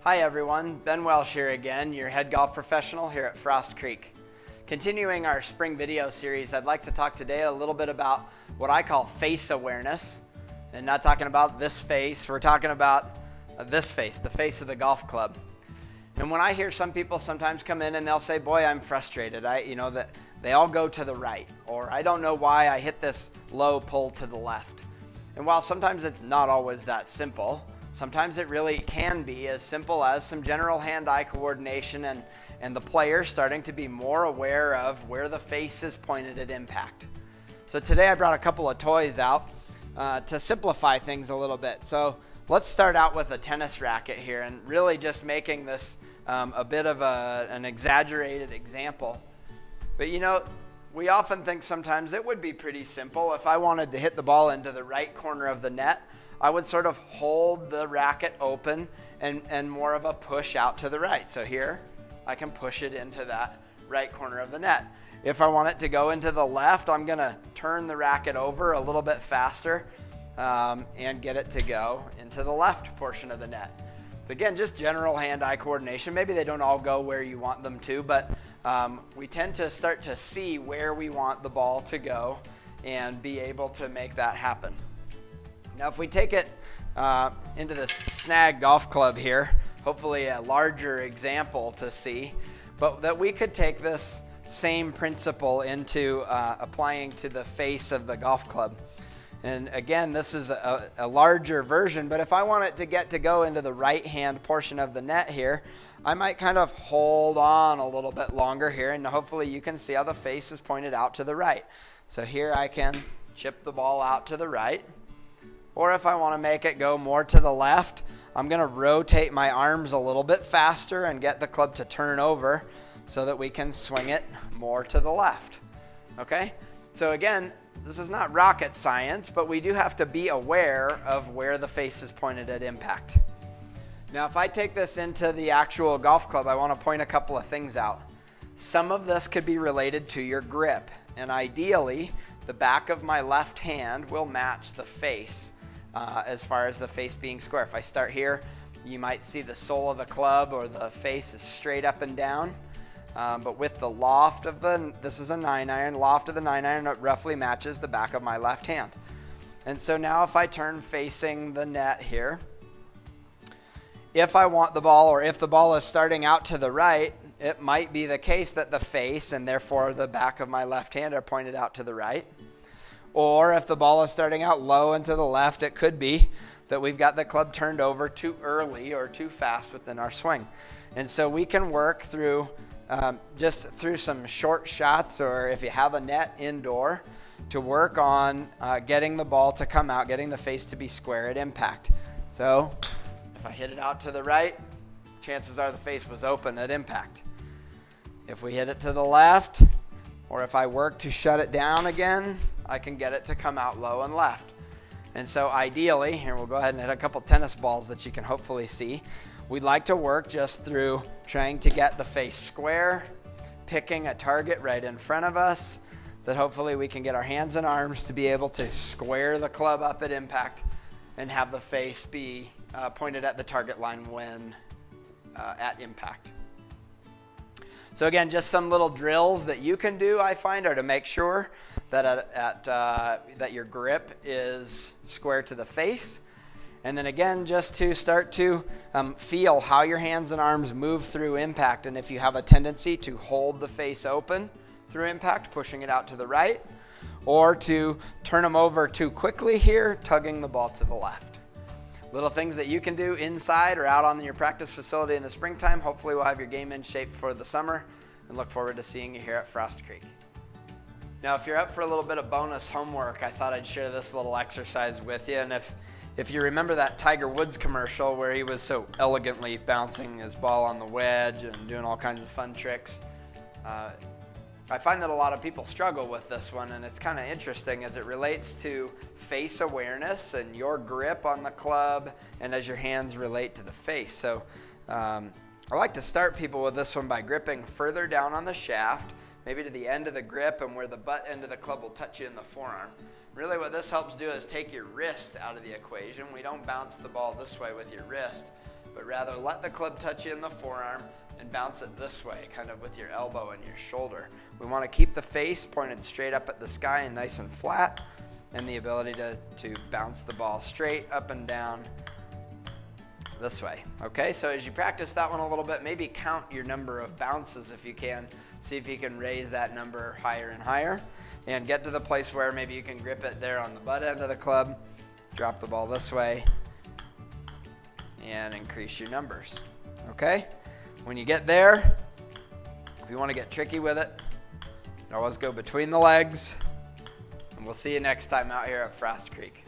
Hi everyone, Ben Welsh here again, your head golf professional here at Frost Creek. Continuing our spring video series, I'd like to talk today a little bit about what I call face awareness. And not talking about this face, we're talking about this face, the face of the golf club. And when I hear some people sometimes come in and they'll say, boy, I'm frustrated. That they all go to the right, or I don't know why I hit this low pull to the left. And while sometimes it's not always that simple, sometimes it really can be as simple as some general hand-eye coordination and the player starting to be more aware of where the face is pointed at impact. So today I brought a couple of toys out to simplify things a little bit. So let's start out with a tennis racket here and really just making this a bit of an exaggerated example. But we often think sometimes it would be pretty simple. If I wanted to hit the ball into the right corner of the net, I would sort of hold the racket open and more of a push out to the right. So here, I can push it into that right corner of the net. If I want it to go into the left, I'm going to turn the racket over a little bit faster and get it to go into the left portion of the net. Again, just general hand-eye coordination. Maybe they don't all go where you want them to, but we tend to start to see where we want the ball to go and be able to make that happen. Now, if we take it into this snag golf club here, hopefully a larger example to see, but that we could take this same principle into applying to the face of the golf club. And again, this is a larger version, but if I want it to go into the right-hand portion of the net here, I might kind of hold on a little bit longer here, and hopefully you can see how the face is pointed out to the right. So here I can chip the ball out to the right. Or if I want to make it go more to the left, I'm going to rotate my arms a little bit faster and get the club to turn over so that we can swing it more to the left. Okay? So again, this is not rocket science, but we do have to be aware of where the face is pointed at impact. Now, if I take this into the actual golf club, I want to point a couple of things out. Some of this could be related to your grip, and ideally, the back of my left hand will match the face as far as the face being square. If I start here, you might see the sole of the club or the face is straight up and down. But with the loft of this is a 9-iron, loft of the 9-iron, it roughly matches the back of my left hand. And so now if I turn facing the net here, if I want the ball, or if the ball is starting out to the right, it might be the case that the face and therefore the back of my left hand are pointed out to the right. Or if the ball is starting out low and to the left, it could be that we've got the club turned over too early or too fast within our swing. And so we can work through just through some short shots, or if you have a net indoor, to work on getting the ball to come out, getting the face to be square at impact. So if I hit it out to the right, chances are the face was open at impact. If we hit it to the left, or if I work to shut it down again, I can get it to come out low and left. And so ideally, here we'll go ahead and hit a couple tennis balls that you can hopefully see. We'd like to work just through trying to get the face square, picking a target right in front of us, that hopefully we can get our hands and arms to be able to square the club up at impact and have the face be pointed at the target line when at impact. So again, just some little drills that you can do, I find, are to make sure that that your grip is square to the face. And then again, just to start to feel how your hands and arms move through impact. And if you have a tendency to hold the face open through impact, pushing it out to the right, or to turn them over too quickly here, tugging the ball to the left. Little things that you can do inside or out on your practice facility in the springtime. Hopefully we'll have your game in shape for the summer, and look forward to seeing you here at Frost Creek. Now, if you're up for a little bit of bonus homework, I thought I'd share this little exercise with you. And if you remember that Tiger Woods commercial where he was so elegantly bouncing his ball on the wedge and doing all kinds of fun tricks, I find that a lot of people struggle with this one, and it's kind of interesting as it relates to face awareness and your grip on the club and as your hands relate to the face. So I like to start people with this one by gripping further down on the shaft, maybe to the end of the grip and where the butt end of the club will touch you in the forearm. Really what this helps do is take your wrist out of the equation. We don't bounce the ball this way with your wrist, but rather let the club touch you in the forearm and bounce it this way, kind of with your elbow and your shoulder. We want to keep the face pointed straight up at the sky and nice and flat, and the ability to bounce the ball straight up and down this way. Okay, so as you practice that one a little bit, maybe count your number of bounces if you can. See if you can raise that number higher and higher, and get to the place where maybe you can grip it there on the butt end of the club, drop the ball this way, and increase your numbers. Okay? When you get there, if you want to get tricky with it, always go between the legs, and we'll see you next time out here at Frost Creek.